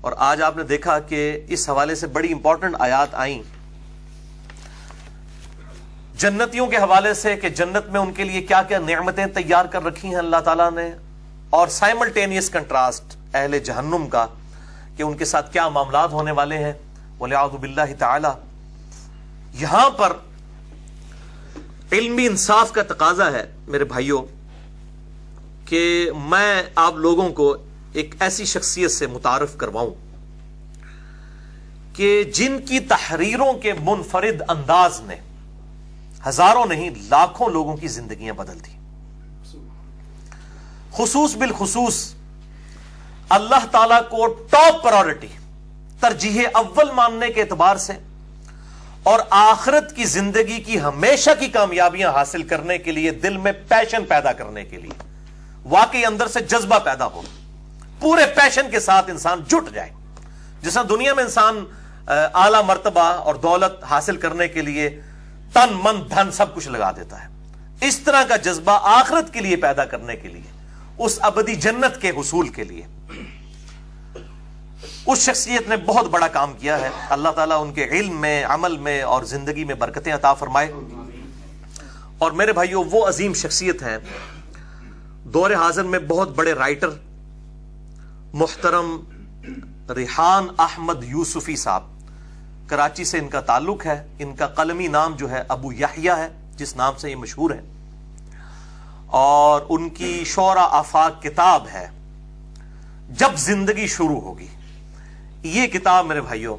اور آج آپ نے دیکھا کہ اس حوالے سے بڑی امپورٹنٹ آیات آئیں جنتیوں کے حوالے سے کہ جنت میں ان کے لیے کیا کیا نعمتیں تیار کر رکھی ہیں اللہ تعالیٰ نے، اور سائملٹینیس کنٹراسٹ اہل جہنم کا کہ ان کے ساتھ کیا معاملات ہونے والے ہیں وَلِعَوْذُ بِاللَّهِ تَعَالَى۔ یہاں پر علمی انصاف کا تقاضا ہے میرے بھائیوں کہ میں آپ لوگوں کو ایک ایسی شخصیت سے متعارف کرواؤں کہ جن کی تحریروں کے منفرد انداز نے ہزاروں نہیں لاکھوں لوگوں کی زندگیاں بدل دی، خصوص بالخصوص اللہ تعالیٰ کو ٹاپ پرائورٹی ترجیح اول ماننے کے اعتبار سے اور آخرت کی زندگی کی ہمیشہ کی کامیابیاں حاصل کرنے کے لیے دل میں پیشن پیدا کرنے کے لیے واقعی اندر سے جذبہ پیدا ہو، پورے پیشن کے ساتھ انسان جٹ جائے۔ جس طرح دنیا میں انسان اعلیٰ مرتبہ اور دولت حاصل کرنے کے لیے تن من دھن سب کچھ لگا دیتا ہے، اس طرح کا جذبہ آخرت کے لیے پیدا کرنے کے لیے، اس ابدی جنت کے حصول کے لیے اس شخصیت نے بہت بڑا کام کیا ہے۔ اللہ تعالیٰ ان کے علم میں، عمل میں اور زندگی میں برکتیں عطا فرمائے۔ اور میرے بھائیوں، وہ عظیم شخصیت ہیں دور حاضر میں بہت بڑے رائٹر محترم ریحان احمد یوسفی صاحب، کراچی سے ان کا تعلق ہے۔ ان کا قلمی نام جو ہے ابو یحییٰ ہے، جس نام سے یہ مشہور ہے، اور ان کی شعراء آفاق کتاب ہے جب زندگی شروع ہوگی۔ یہ کتاب میرے بھائیوں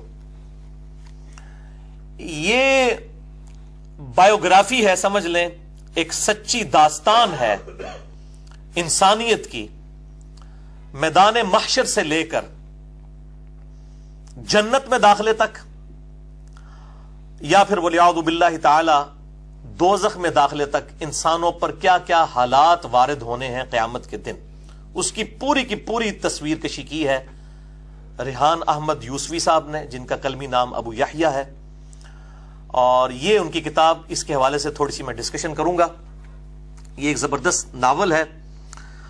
یہ بایوگرافی ہے، سمجھ لیں ایک سچی داستان ہے انسانیت کی، میدان محشر سے لے کر جنت میں داخلے تک، یا پھر وَلِعَوْذُ بِاللَّهِ تَعَالَى دوزخ میں داخلے تک انسانوں پر کیا کیا حالات وارد ہونے ہیں قیامت کے دن، اس کی پوری تصویر کشی کی ہے ریحان احمد یوسفی صاحب نے، جن کا قلمی نام ابو یحییٰ ہے۔ اور یہ ان کی کتاب، اس کے حوالے سے تھوڑی سی میں ڈسکشن کروں گا۔ یہ ایک زبردست ناول ہے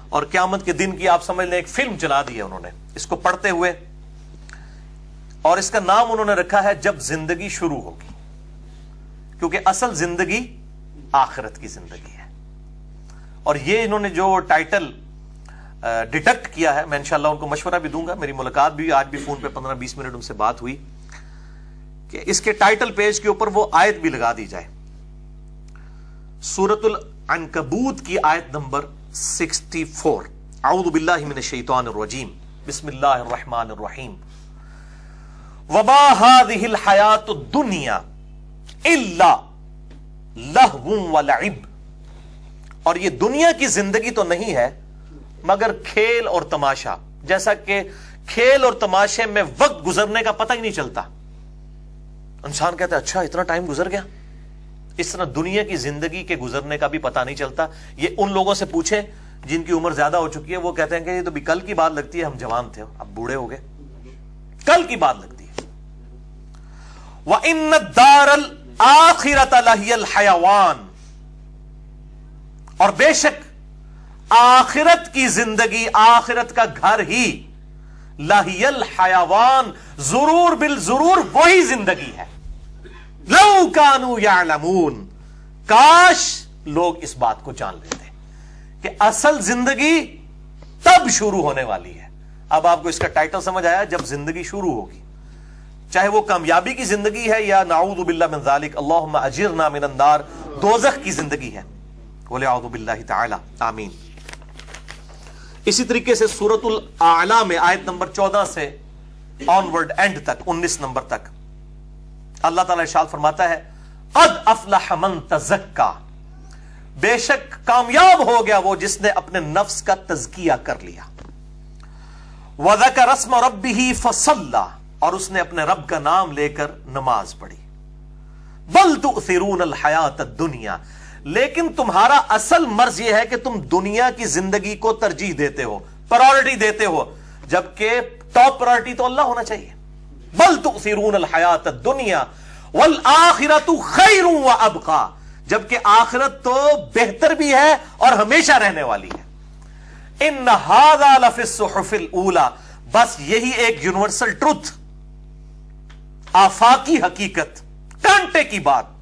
اور قیامت کے دن کی آپ سمجھ لیں ایک فلم چلا دی ہے انہوں نے اس کو پڑھتے ہوئے، اور اس کا نام انہوں نے رکھا ہے جب زندگی شروع ہوگی، کیونکہ اصل زندگی آخرت کی زندگی ہے۔ اور یہ انہوں نے جو ٹائٹل ڈیٹیکٹ کیا ہے، میں انشاءاللہ ان کو مشورہ بھی دوں گا، میری ملاقات بھی آج بھی فون پہ 15-20 منٹ ان سے بات ہوئی کہ اس کے ٹائٹل پیج کے اوپر وہ آیت بھی لگا دی جائے، سورۃ العنکبوت کی آیت نمبر 64، اعوذ باللہ من الشیطان الرجیم، بسم اللہ الرحمن الرحیم، وما هذه الحیات الدنیا الا لہو ولعب، اور یہ دنیا کی زندگی تو نہیں ہے مگر کھیل اور تماشا، جیسا کہ کھیل اور تماشے میں وقت گزرنے کا پتہ ہی نہیں چلتا۔ انسان کہتا ہے اچھا اتنا ٹائم گزر گیا، اس طرح دنیا کی زندگی کے گزرنے کا بھی پتہ نہیں چلتا۔ یہ ان لوگوں سے پوچھیں جن کی عمر زیادہ ہو چکی ہے، وہ کہتے ہیں کہ یہ تو بھی کل کی بات لگتی ہے، ہم جوان تھے اب بوڑھے ہو گئے، کل کی بات لگتی ہے۔ وَإِنَّ الدَّارَ الْآخِرَةَ لَهِيَ الْحَيَوَانِ، اور بے شک آخرت کی زندگی، آخرت کا گھر ہی، لَهِيَ الْحَيَوَانِ، ضرور بالضرور وہی زندگی ہے۔ لَوْ كَانُوا يَعْلَمُونَ، کاش لوگ اس بات کو جان لیتے کہ اصل زندگی تب شروع ہونے والی ہے۔ اب آپ کو اس کا ٹائٹل سمجھ آیا، جب زندگی شروع ہوگی، چاہے وہ کامیابی کی زندگی ہے یا نعوذ باللہ من ذالک، اللہم اجرنا من النار، دوزخ کی زندگی ہے، وَلِعَوْذُ بِاللَّهِ تَعَالَى، آمین۔ اسی طریقے سے سورۃ الاعلیٰ میں آیت نمبر 14 سے آنورڈ اینڈ تک 19 نمبر تک اللہ تعالیٰ ارشاد فرماتا ہے قد افلح من تزکا، بے شک کامیاب ہو گیا وہ جس نے اپنے نفس کا تزکیہ کر لیا، وذکر اسم ربہ فصلی، اور اس نے اپنے رب کا نام لے کر نماز پڑھی، بل تؤثرون الحیات الدنیا، لیکن تمہارا اصل مرض یہ ہے کہ تم دنیا کی زندگی کو ترجیح دیتے ہو، پرائورٹی دیتے ہو، جبکہ ٹاپ پرائورٹی تو اللہ ہونا چاہیے۔ بل تؤثرون الحیات الدنیا والآخرۃ خیر وابقی، جبکہ آخرت تو بہتر بھی ہے اور ہمیشہ رہنے والی ہے۔ ان ھذا لفی الصحف الاولی، بس یہی ایک یونیورسل ٹروتھ، آفاقی حقیقت، کانٹے کی بات،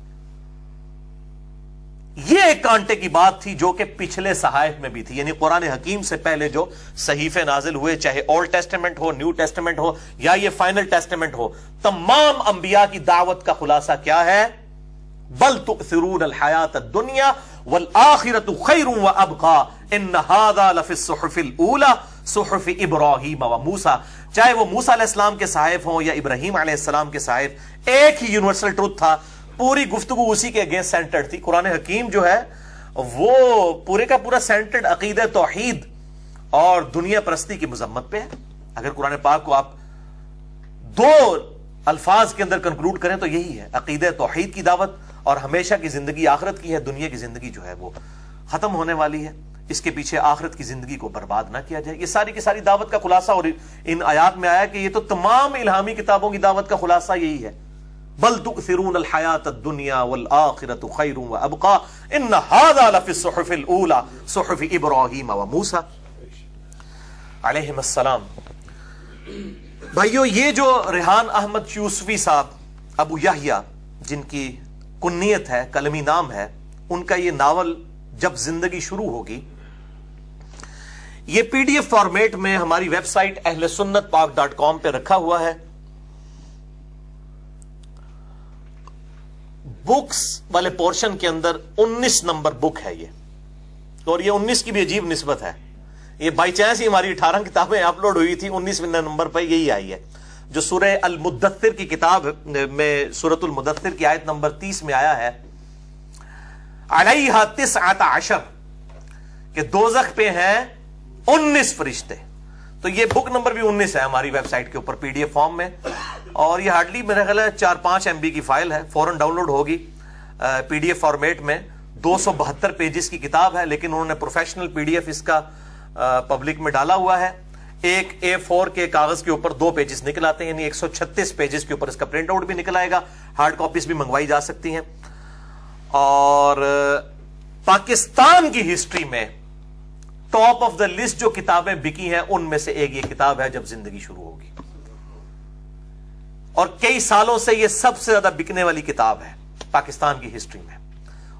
یہ ایک کانٹے کی بات تھی جو کہ پچھلے صحائف میں بھی تھی، یعنی قرآن حکیم سے پہلے جو صحیفے نازل ہوئے، چاہے اولڈ ٹیسٹمنٹ ہو، نیو ٹیسٹمنٹ ہو، یا یہ فائنل ٹیسٹمنٹ ہو، تمام انبیاء کی دعوت کا خلاصہ کیا ہے؟ بل تؤثرون الحیات الدنیا والآخرۃ خیر وابقی ان ھذا لفی الصحف الاولی صحف ابراہیم وموسیٰ۔ چاہے وہ موسیٰ علیہ السلام کے صحائف ہوں یا ابراہیم علیہ السلام کے صحائف، ایک ہی یونیورسل ٹروتھ تھا، پوری گفتگو اسی کے اگینسٹ سینٹرڈ تھی۔ قرآن حکیم جو ہے وہ پورے کا پورا سینٹرڈ عقیدہ توحید اور دنیا پرستی کی مذمت پہ ہے۔ اگر قرآن پاک کو آپ دو الفاظ کے اندر کنکلوڈ کریں تو یہی ہے، عقیدہ توحید کی دعوت اور ہمیشہ کی زندگی آخرت کی ہے۔ دنیا کی زندگی جو ہے وہ ختم ہونے والی ہے، اس کے پیچھے آخرت کی زندگی کو برباد نہ کیا جائے۔ یہ ساری کی ساری دعوت کا خلاصہ، اور ان آیات میں آیا کہ یہ تو تمام الہامی کتابوں کی دعوت کا خلاصہ یہی ہے، بل تؤثرون الحیات الدنیا والآخرۃ خیر وابقی ان ھذا لفی الصحف الاولی صحف ابراہیم وموسیٰ علیہم السلام۔ بھائیو، یہ جو ریحان احمد یوسفی صاحب ابو یحییٰ، جن کی کنیت ہے، کلمی نام ہے، ان کا یہ ناول جب زندگی شروع ہوگی، یہ پی ڈی ایف فارمیٹ میں ہماری ویب سائٹ اہل سنت پاک .com پہ رکھا ہوا ہے۔ بکس والے پورشن کے اندر 19 نمبر بک ہے یہ، اور یہ 19 کی بھی عجیب نسبت ہے، یہ بائی چانس ہی ہماری 18 کتابیں اپلوڈ ہوئی تھی، 19ویں نمبر پہ یہی آئی ہے، جو سورہ المدثر کی کتاب میں سورۃ المدثر کی آیت نمبر 30 میں آیا ہے، علیہا 19 کہ دوزخ پہ ہیں 19 فرشتے۔ تو یہ بک نمبر بھی 19 ہے ہماری ویب سائٹ کے اوپر پی ڈی ایف فارم میں، اور یہ ہارڈلی میرا خیال ہے 4-5 MB کی فائل ہے، فوراً ڈاؤن لوڈ ہوگی پی ڈی ایف فارمیٹ میں۔ 272 پیجز کی کتاب ہے، لیکن انہوں نے پروفیشنل پی ڈی ایف اس کا پبلک میں ڈالا ہوا ہے۔ ایک A4 کے کاغذ کے اوپر 2 پیجز نکل آتے ہیں، یعنی 136 پیجز کے اوپر اس کا پرنٹ آؤٹ بھی نکل آئے گا، ہارڈ کاپیز بھی منگوائی جا سکتی ہیں۔ اور پاکستان کی ہسٹری میں ٹاپ آف دا لسٹ جو کتابیں بکی ہیں ان میں سے ایک یہ کتاب ہے، جب زندگی شروع ہوگی، اور کئی سالوں سے یہ سب سے زیادہ بکنے والی کتاب ہے پاکستان کی ہسٹری میں،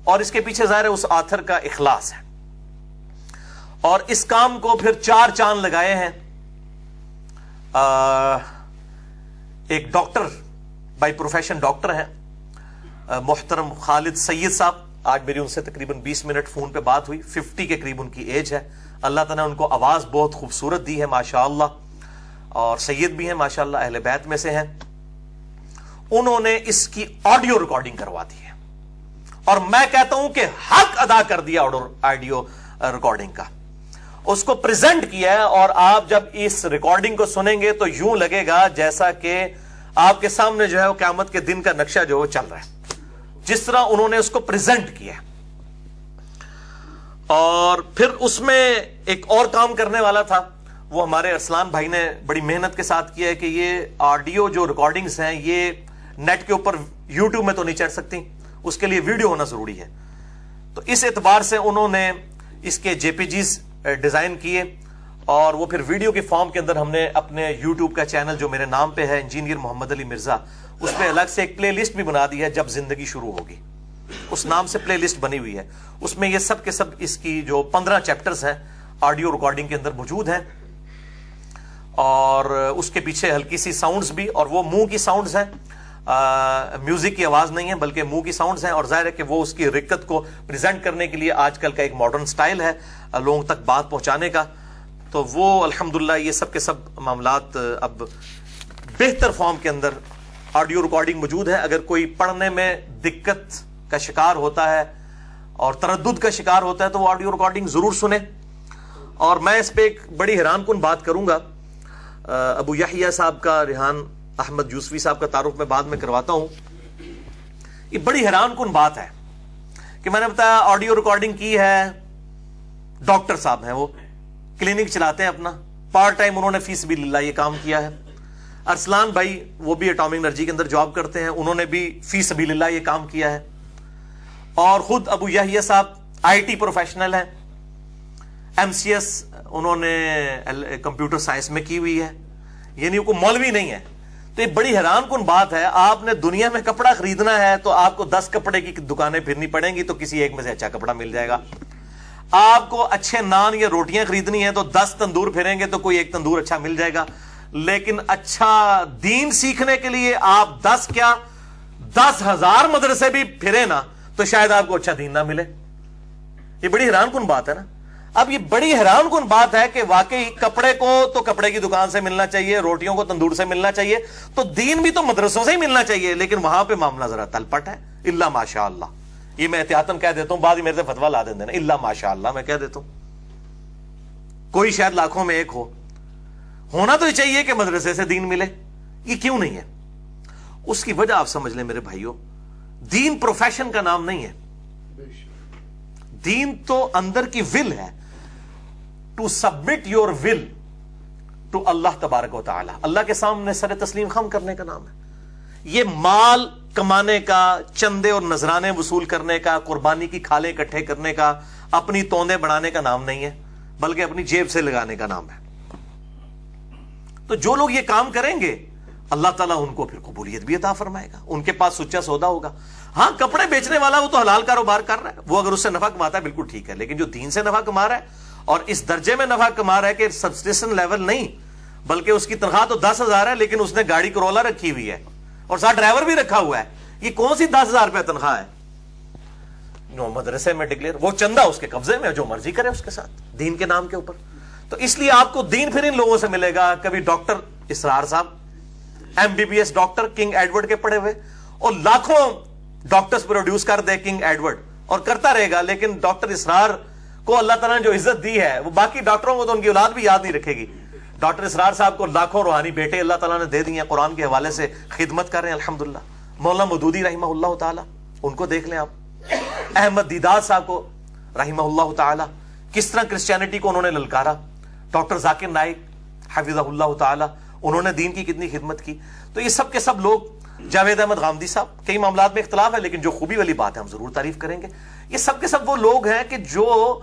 اور اس کے پیچھے ظاہر ہے اس آتھر کا اخلاص ہے، اور اس کام کو پھر 4 چاند لگائے ہیں ایک ڈاکٹر، بائی پروفیشن ڈاکٹر ہیں، محترم خالد سید صاحب۔ آج میری ان سے تقریباً 20 منٹ فون پہ بات ہوئی، 50 کے قریب ان کی ایج ہے، اللہ تعالیٰ نے ان کو آواز بہت خوبصورت دی ہے ماشاءاللہ، اور سید بھی ہیں ماشاءاللہ، اہل بیت میں سے ہیں۔ انہوں نے اس کی آڈیو ریکارڈنگ کروا دی ہے، اور میں کہتا ہوں کہ حق ادا کر دیا آڈیو ریکارڈنگ کا، اس کو پریزنٹ کیا ہے، اور آپ جب اس ریکارڈنگ کو سنیں گے تو یوں لگے گا جیسا کہ آپ کے سامنے جو ہے وہ قیامت کے دن کا نقشہ جو وہ چل رہا ہے، جس طرح انہوں نے اس کو پریزنٹ کیا۔ اور پھر اس میں ایک اور کام کرنے والا تھا، وہ ہمارے ارسلان بھائی نے بڑی محنت کے ساتھ کیا ہے کہ یہ آڈیو جو ریکارڈنگز ہیں یہ نیٹ کے اوپر یوٹیوب میں تو نہیں چڑھ سکتی، اس کے لیے ویڈیو ہونا ضروری ہے، تو اس اعتبار سے انہوں نے اس کے JPGs ڈیزائن کیے، اور وہ پھر ویڈیو کے فارم کے اندر ہم نے اپنے یوٹیوب کا چینل جو میرے نام پہ ہے انجینئر محمد علی مرزا، اس پہ الگ سے ایک پلے لسٹ بھی بنا دی ہے، جب زندگی شروع ہوگی اس نام سے پلے لسٹ بنی ہوئی ہے، اس میں یہ سب کے سب اس کی جو 15 چیپٹرز ہیں آڈیو ریکارڈنگ کے اندر موجود ہیں، اور اس کے پیچھے ہلکی سی ساؤنڈز بھی، اور وہ منہ کی ساؤنڈز ہیں، میوزک کی آواز نہیں ہے بلکہ منہ کی ساؤنڈز ہیں، اور ظاہر ہے کہ وہ اس کی رکت کو پریزنٹ کرنے کے لیے آج کل کا ایک ماڈرن سٹائل ہے لوگوں تک بات پہنچانے کا، تو وہ الحمدللہ یہ سب کے سب معاملات اب بہتر فارم کے اندر آڈیو ریکارڈنگ موجود ہے۔ اگر کوئی پڑھنے میں دقت کا شکار ہوتا ہے اور تردد کا شکار ہوتا ہے تو وہ آڈیو ریکارڈنگ ضرور سنیں۔ اور میں اس پہ ایک بڑی حیران کن بات کروں گا، ابو یحییٰ صاحب کا، ریحان احمد یوسفی صاحب کا تعارف میں بعد میں کرواتا ہوں۔ یہ بڑی حیران کن بات ہے کہ میں نے بتایا آڈیو ریکارڈنگ کی ہے، ڈاکٹر صاحب ہیں، وہ کلینک چلاتے ہیں اپنا، پارٹ ٹائم انہوں نے فی سبیل اللہ یہ کام کیا ہے۔ ارسلان بھائی وہ بھی اٹامک انرجی کے اندر جاب کرتے ہیں، انہوں نے بھی فی سبیل اللہ یہ کام کیا ہے، اور خود ابو یحییٰ صاحب IT پروفیشنل ہیں، MCS انہوں نے کمپیوٹر سائنس میں کی ہوئی ہے، یعنی کوئی مولوی نہیں ہے. تو یہ بڑی حیران کن بات ہے. آپ نے دنیا میں کپڑا خریدنا ہے تو آپ کو 10 کپڑے کی دکانیں پھرنی پڑیں گی تو کسی ایک میں سے اچھا کپڑا مل جائے گا. آپ کو اچھے نان یا روٹیاں خریدنی ہیں تو 10 تندور پھریں گے تو کوئی ایک تندور اچھا مل جائے گا. لیکن اچھا دین سیکھنے کے لیے آپ 10 کیا 10,000 مدرسے بھی پھرے نا تو شاید آپ کو اچھا دین نہ ملے. یہ بڑی حیران کن بات ہے نا. اب یہ بڑی حیران کن بات ہے کہ واقعی کپڑے کو تو کپڑے کی دکان سے ملنا چاہیے, روٹیوں کو تندور سے ملنا چاہیے, تو دین بھی تو مدرسوں سے ہی ملنا چاہیے. لیکن وہاں پہ معاملہ ذرا تلپٹ ہے. الا ماشاء اللہ, یہ میں احتیاطاً کہہ دیتا ہوں, بعد ہی میرے سے فتویٰ لا دینا. الا ماشاء اللہ میں کہہ دیتا ہوں, کوئی شاید لاکھوں میں ایک ہو. ہونا تو یہ چاہیے کہ مدرسے سے دین ملے. یہ کیوں نہیں ہے؟ اس کی وجہ آپ سمجھ لیں میرے بھائیوں, دین پروفیشن کا نام نہیں ہے. دین تو اندر کی ول ہے. To submit your will to اللہ تبارک و تعالی, اللہ کے سامنے سر تسلیم خم کرنے کا نام ہے. یہ مال کمانے کا, چندے اور نذرانے وصول کرنے کا, قربانی کی کھالیں اکٹھے کرنے کا, اپنی توندے بڑھانے کا نام نہیں ہے, بلکہ اپنی جیب سے لگانے کا نام ہے. تو جو لوگ یہ کام کریں گے اللہ تعالیٰ ان کو پھر قبولیت بھی عطا فرمائے گا. ان کے پاس سچا سودا ہوگا. ہاں کپڑے بیچنے والا وہ تو حلال کاروبار کر رہا ہے, وہ اگر اس سے نفع کماتا ہے بالکل ٹھیک ہے. لیکن جو دین سے نفع کما رہا ہے اور اس درجے میں نفع کما رہا ہے کہ سبسٹیشن لیول نہیں, بلکہ اس کی تنخواہ تو 10,000 ہے لیکن اس نے گاڑی کرولا رکھی ہوئی ہے اور ساتھ ڈرائیور بھی رکھا ہوا ہے, یہ کون سی 10,000 روپے تنخواہ ہے؟ مدرسے میں ڈکلیئر, وہ چندہ اس کے قبضے میں, جو مرضی کرے اس کے ساتھ دین کے نام کے اوپر. تو اس لیے آپ کو دین پھر ان لوگوں سے ملے گا. کبھی ڈاکٹر اسرار صاحب MBBS ڈاکٹر کنگ ایڈورڈ کے پڑھے ہوئے, اور لاکھوں ڈاکٹرز پروڈیوس کر دے کنگ ایڈورڈ اور کرتا رہے گا, لیکن ڈاکٹر اسرار کو اللہ تعالیٰ نے جو عزت دی ہے وہ باقی ڈاکٹروں کو تو ان کی اولاد بھی یاد نہیں رکھے گی. ڈاکٹر اسرار صاحب کو لاکھوں روحانی بیٹے اللہ تعالیٰ نے دے دیے, قرآن کے حوالے سے خدمت کر رہے ہیں الحمدللہ. مولانا مودودی رحمہ اللہ تعالیٰ, ان کو دیکھ لیں آپ. احمد دیدار صاحب کو رحمہ اللہ تعالیٰ, کس طرح کرسچینٹی کو انہوں نے للکارا. ڈاکٹر ذاکر نائک حفظہ اللہ تعالیٰ, انہوں نے دین کی کتنی خدمت کی. تو یہ سب کے سب لوگ, جاوید احمد غامدی صاحب, کئی معاملات میں اختلاف ہے لیکن جو خوبی والی بات ہے ہم ضرور تعریف کریں گے. یہ سب کے سب وہ لوگ ہیں کہ جو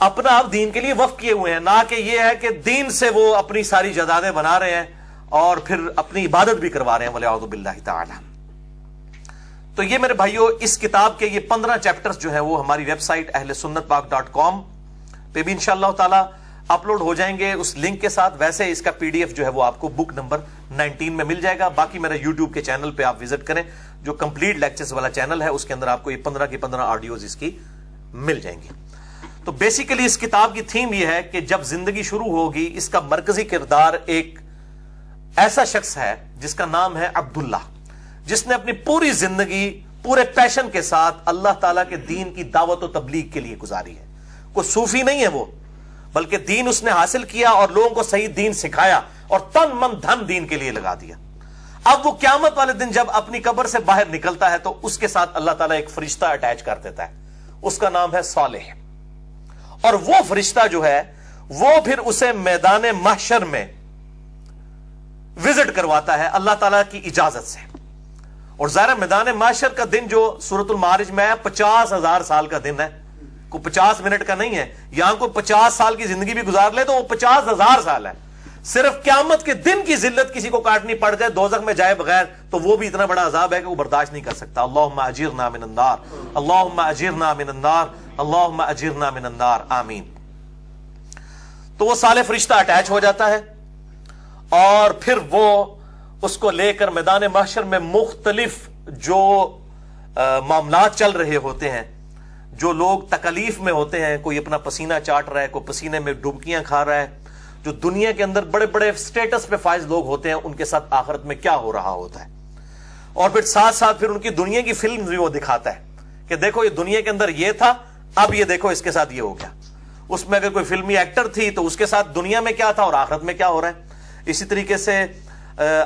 اپنا آپ دین کے لیے وقف کیے ہوئے ہیں, نہ کہ یہ ہے کہ دین سے وہ اپنی ساری جائیدادیں بنا رہے ہیں اور پھر اپنی عبادت بھی کروا رہے ہیں ولیعوذ باللہ تعالی. تو یہ میرے بھائیوں اس کتاب کے یہ 15 چیپٹرز جو ہیں وہ ہماری ویب سائٹ ahlsunnatpak.com پہ بھی انشاءاللہ تعالی اپلوڈ ہو جائیں گے اس لنک کے ساتھ. ویسے اس کا PDF جو ہے وہ آپ کو بک نمبر 19 میں مل جائے گا. باقی میرا YouTube کے چینل پہ آپ وزٹ کریں, جو کمپلیٹ لیکچرز والا چینل ہے اس کے اندر آپ کو یہ 15 کی 15 آڈیوز اس کی مل جائیں گی. تو بیسیکلی اس کتاب کی تھیم یہ ہے کہ جب زندگی شروع ہوگی, اس کا مرکزی کردار ایک ایسا شخص ہے جس کا نام ہے عبداللہ, جس نے اپنی پوری زندگی پورے پیشن کے ساتھ اللہ تعالیٰ کے دین کی دعوت و تبلیغ کے لیے گزاری ہے. کوئی صوفی نہیں ہے وہ, بلکہ دین اس نے حاصل کیا اور لوگوں کو صحیح دین سکھایا اور تن من دھن دین کے لیے لگا دیا. اب وہ قیامت والے دن جب اپنی قبر سے باہر نکلتا ہے تو اس کے ساتھ اللہ تعالیٰ ایک فرشتہ اٹیچ کر دیتا ہے, اس کا نام ہے صالح. اور وہ فرشتہ جو ہے وہ پھر اسے میدان محشر میں وزٹ کرواتا ہے اللہ تعالیٰ کی اجازت سے. اور ظاہر میدان محشر کا دن جو سورۃ المعارج میں ہے 50,000 سال کا دن ہے, کوئی 50 منٹ کا نہیں ہے. یہاں کوئی 50 سال کی زندگی بھی گزار لے تو وہ 50,000 سال ہے. صرف قیامت کے دن کی ذلت کسی کو کاٹنی پڑ جائے, دوزخ میں جائے بغیر, تو وہ بھی اتنا بڑا عذاب ہے کہ وہ برداشت نہیں کر سکتا. اللہم اجرنا من النار, اللہم اجرنا من النار, اللہم اجرنا من النار, آمین. تو وہ صالح فرشتہ اٹیچ ہو جاتا ہے اور پھر وہ اس کو لے کر میدان محشر میں مختلف جو معاملات چل رہے ہوتے ہیں, جو لوگ تکلیف میں ہوتے ہیں, کوئی اپنا پسینہ چاٹ رہا ہے, کوئی پسینے میں ڈبکیاں کھا رہا ہے, جو دنیا کے اندر بڑے بڑے سٹیٹس پہ فائز لوگ ہوتے ہیں, ان کے ساتھ آخرت میں کیا ہو رہا ہوتا ہے. اور پھر ساتھ ساتھ پھر ان کی دنیا کی فلم بھی وہ دکھاتا ہے کہ دیکھو یہ دنیا کے اندر یہ تھا, اب یہ دیکھو اس کے ساتھ یہ ہو گیا. اس میں اگر کوئی فلمی ایکٹر تھی تو اس کے ساتھ دنیا میں کیا تھا اور آخرت میں کیا ہو رہا ہے. اسی طریقے سے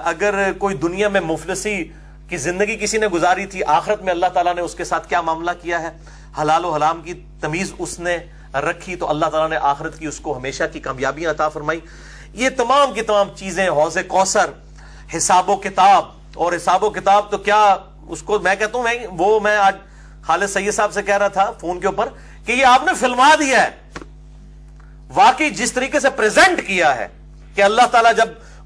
اگر کوئی دنیا میں مفلسی کی زندگی کسی نے گزاری تھی, آخرت میں اللہ تعالیٰ نے اس کے ساتھ کیا معاملہ کیا ہے, حلال و حرام کی تمیز اس نے رکھی تو اللہ تعالیٰ نے آخرت کی اس کو ہمیشہ کی کامیابیاں عطا فرمائی. یہ تمام کی تمام چیزیں, حوض کوثر, حساب و کتاب. اور حساب و کتاب تو کیا اس کو میں کہتا ہوں, میں آج خالد سید صاحب سے کہہ رہا تھا فون کے اوپر کہ یہ آپ نے فلما دیا ہے. واقعی جس طریقے سے پریزنٹ کیا ہے کہ اللہ تعالیٰ جب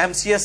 MCS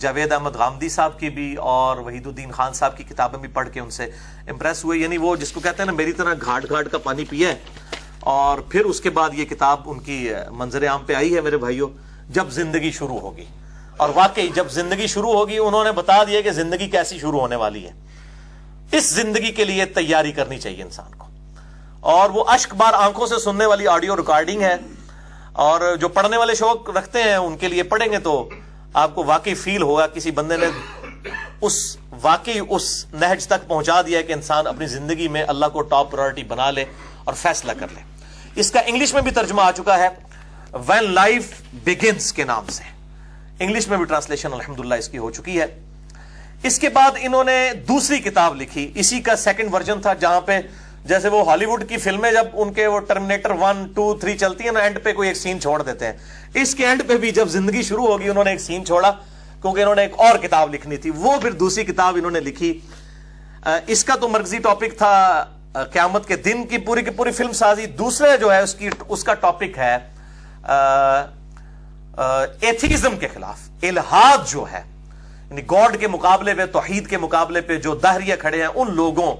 جاوید احمد غامدی صاحب کی بھی اور وحید الدین خان صاحب کی کتابیں بھی پڑھ کے ان سے امپریس ہوئے. یعنی وہ جس کو کہتے ہیں نا میری طرح گھاٹ گھاٹ کا پانی پیا ہے. اور پھر اس کے بعد یہ کتاب ان کی منظر عام پہ آئی ہے میرے بھائیوں، جب زندگی شروع ہوگی. اور واقعی جب زندگی شروع ہوگی انہوں نے بتا دیا کہ زندگی کیسی شروع ہونے والی ہے. اس زندگی کے لیے تیاری کرنی چاہیے انسان کو. اور وہ اشک بار آنکھوں سے سننے والی آڈیو ریکارڈنگ ہے، اور جو پڑھنے والے شوق رکھتے ہیں ان کے لیے پڑھیں گے تو آپ کو واقعی فیل ہوگا کسی بندے نے واقعی اس نہج تک پہنچا دیا کہ انسان اپنی زندگی میں اللہ کو ٹاپ پرائورٹی بنا لے اور فیصلہ کر لے. اس کا انگلش میں بھی ترجمہ آ چکا ہے وین لائف بگنز کے نام سے. انگلش میں بھی ٹرانسلیشن الحمدللہ اس کی ہو چکی ہے. اس کے بعد انہوں نے دوسری کتاب لکھی، اسی کا سیکنڈ ورژن تھا، جہاں پہ جیسے وہ ہالی ووڈ کی فلمیں جب ان کے وہ ٹرمینیٹر 1 2 3 چلتی ہیں نا، اینڈ پہ کوئی ایک سین چھوڑ دیتے ہیں. اس کے اینڈ پہ بھی جب زندگی شروع ہوگی انہوں نے ایک سین چھوڑا، کیونکہ انہوں نے ایک اور کتاب لکھنی تھی. وہ پھر دوسری کتاب انہوں نے لکھی. اس کا تو مرکزی ٹاپک تھا قیامت کے دن کی پوری فلم سازی. دوسرے جو ہے اس کا ٹاپک ہے ایتھیزم کے خلاف، الہاد جو ہے، یعنی گاڈ کے مقابلے پہ، توحید کے مقابلے پہ جو دہریہ کھڑے ہیں ان لوگوں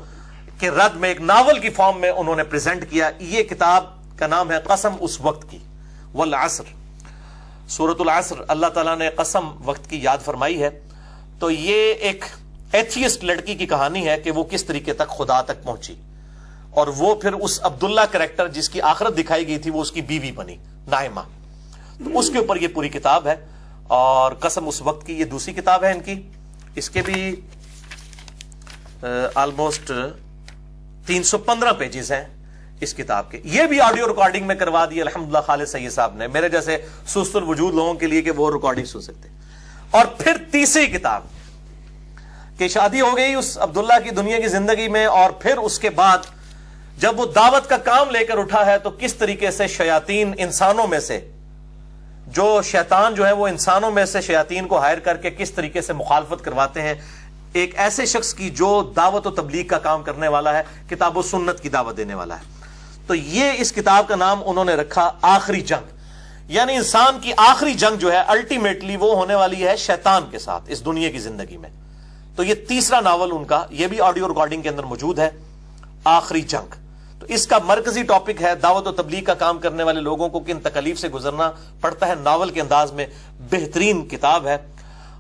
کے رد میں ایک ناول کی فارم میں انہوں نے پریزنٹ کیا. یہ کتاب کا نام ہے قسم اس وقت کی، والعصر. سورۃ العصر اللہ تعالیٰ نے قسم وقت کی یاد فرمائی ہے. تو یہ ایک ایتھیسٹ لڑکی کی کہانی ہے کہ وہ کس طریقے تک خدا تک پہنچی، اور وہ پھر اس عبداللہ کریکٹر جس کی آخرت دکھائی گئی تھی وہ اس کی بیوی بنی، نائمہ. تو اس کے اوپر یہ پوری کتاب ہے. اور قسم اس وقت کی یہ دوسری کتاب ہے ان کی. اس کے بھی آلموسٹ 315 پیجز ہیں اس کتاب کے. یہ بھی آڈیو ریکارڈنگ میں کروا دی الحمدللہ خالد سید صاحب نے، میرے جیسے سست الوجود لوگوں کے لیے کہ وہ ریکارڈنگ سن سکتے. اور پھر تیسری کتاب کہ شادی ہو گئی اس عبداللہ کی دنیا کی زندگی میں، اور پھر اس کے بعد جب وہ دعوت کا کام لے کر اٹھا ہے تو کس طریقے سے شیاطین انسانوں میں سے، جو شیطان جو ہے وہ انسانوں میں سے شیاطین کو ہائر کر کے کس طریقے سے مخالفت کرواتے ہیں ایک ایسے شخص کی جو دعوت و تبلیغ کا کام کرنے والا ہے، کتاب و سنت کی دعوت دینے والا ہے. تو یہ اس کتاب کا نام انہوں نے رکھا آخری جنگ. یعنی انسان کی آخری جنگ جو ہے الٹیمیٹلی وہ ہونے والی ہے شیطان کے ساتھ اس دنیا کی زندگی میں. تو یہ تیسرا ناول ان کا، یہ بھی آڈیو ریکارڈنگ کے اندر موجود ہے، آخری جنگ. تو اس کا مرکزی ٹاپک ہے دعوت و تبلیغ کا کام کرنے والے لوگوں کو کن تکلیف سے گزرنا پڑتا ہے. ناول کے انداز میں بہترین کتاب ہے.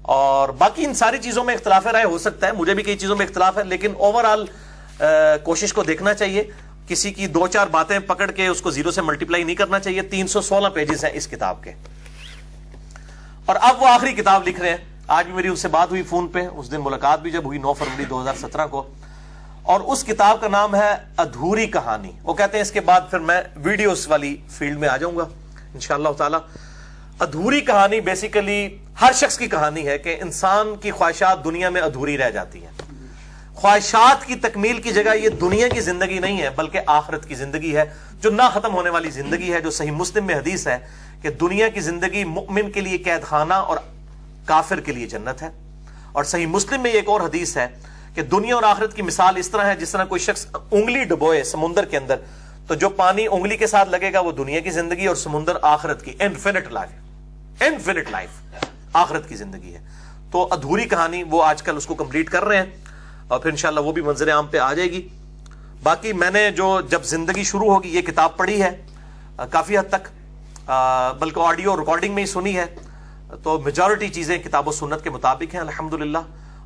اور باقی ان ساری چیزوں میں اختلاف رائے ہو سکتا ہے، مجھے بھی کئی چیزوں میں اختلاف ہے، لیکن اوورآل کوشش کو دیکھنا چاہیے. کسی کی 2-4 باتیں پکڑ کے اس کو 0 سے ملٹیپلائی نہیں کرنا چاہیے. 316 پیجز ہیں اس کتاب کے. اور اب وہ آخری کتاب لکھ رہے ہیں. آج بھی میری اس سے بات ہوئی فون پہ، اس دن ملاقات بھی جب ہوئی 9 فروری 2017 کو. اور اس کتاب کا نام ہے ادھوری کہانی. وہ کہتے ہیں اس کے بعد پھر میں ویڈیوز والی فیلڈ میں آ جاؤں گا انشاءاللہ تعالی. ادھوری کہانی بیسیکلی ہر شخص کی کہانی ہے کہ انسان کی خواہشات دنیا میں ادھوری رہ جاتی ہیں. خواہشات کی تکمیل کی جگہ یہ دنیا کی زندگی نہیں ہے بلکہ آخرت کی زندگی ہے، جو نہ ختم ہونے والی زندگی ہے. جو صحیح مسلم میں حدیث ہے کہ دنیا کی زندگی مؤمن کے لیے قید خانہ اور کافر کے لیے جنت ہے. اور صحیح مسلم میں ایک اور حدیث ہے کہ دنیا اور آخرت کی مثال اس طرح ہے جس طرح کوئی شخص انگلی ڈبوئے سمندر کے اندر، تو جو پانی انگلی کے ساتھ لگے گا وہ دنیا کی زندگی، اور سمندر آخرت کی انفینٹ لائف آخرت کی زندگی ہے. تو ادھوری کہانی وہ آج کل اس کو کمپلیٹ کر رہے ہیں، اور پھر انشاءاللہ وہ بھی منظر عام پہ آ جائے گی. باقی میں نے جو جب زندگی شروع ہوگی یہ کتاب پڑھی ہے کافی حد تک، بلکہ آڈیو ریکارڈنگ میں ہی سنی ہے. تو میجورٹی چیزیں کتاب و سنت کے مطابق ہیں الحمدللہ.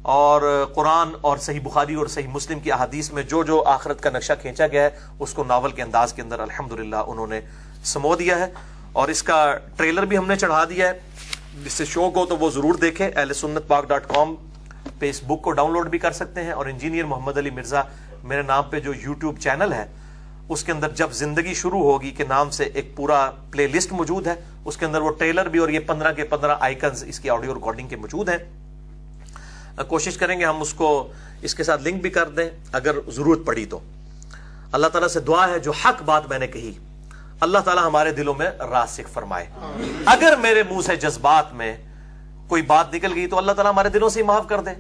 اور قرآن اور صحیح بخاری اور صحیح مسلم کی احادیث میں جو جو آخرت کا نقشہ کھینچا گیا ہے اس کو ناول کے انداز کے اندر الحمدللہ انہوں نے سمو دیا ہے. اور اس کا ٹریلر بھی ہم نے چڑھا دیا ہے. جس سے شوق ہو تو وہ ضرور دیکھیں. ahlsunnatpak.com پہ اس بک کو ڈاؤن لوڈ بھی کر سکتے ہیں. اور انجینئر محمد علی مرزا میرے نام پہ جو یوٹیوب چینل ہے اس کے اندر جب زندگی شروع ہوگی کے نام سے ایک پورا پلے لسٹ موجود ہے. اس کے اندر وہ ٹریلر بھی اور یہ 15 کے 15 آئیکنز اس کی آڈیو ریکارڈنگ کے موجود ہیں. کوشش کریں گے ہم اس کو اس کے ساتھ لنک بھی کر دیں اگر ضرورت پڑی تو. اللہ تعالیٰ سے دعا ہے جو حق بات میں نے کہی اللہ تعالیٰ ہمارے دلوں میں راسخ فرمائے. اگر میرے منہ سے جذبات میں کوئی بات نکل گئی تو اللہ تعالیٰ ہمارے دلوں سے ہی معاف کر دے.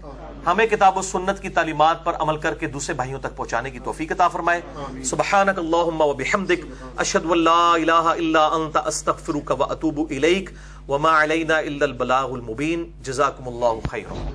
ہمیں کتاب و سنت کی تعلیمات پر عمل کر کے دوسرے بھائیوں تک پہنچانے کی توفیق عطا فرمائے. سبحانک اللہم و بحمدک اشہد ان لا الہ الا انت استغفرک و اتوب الیک وما علینا الا البلاغ المبین. جزاکم اللہ خیرا.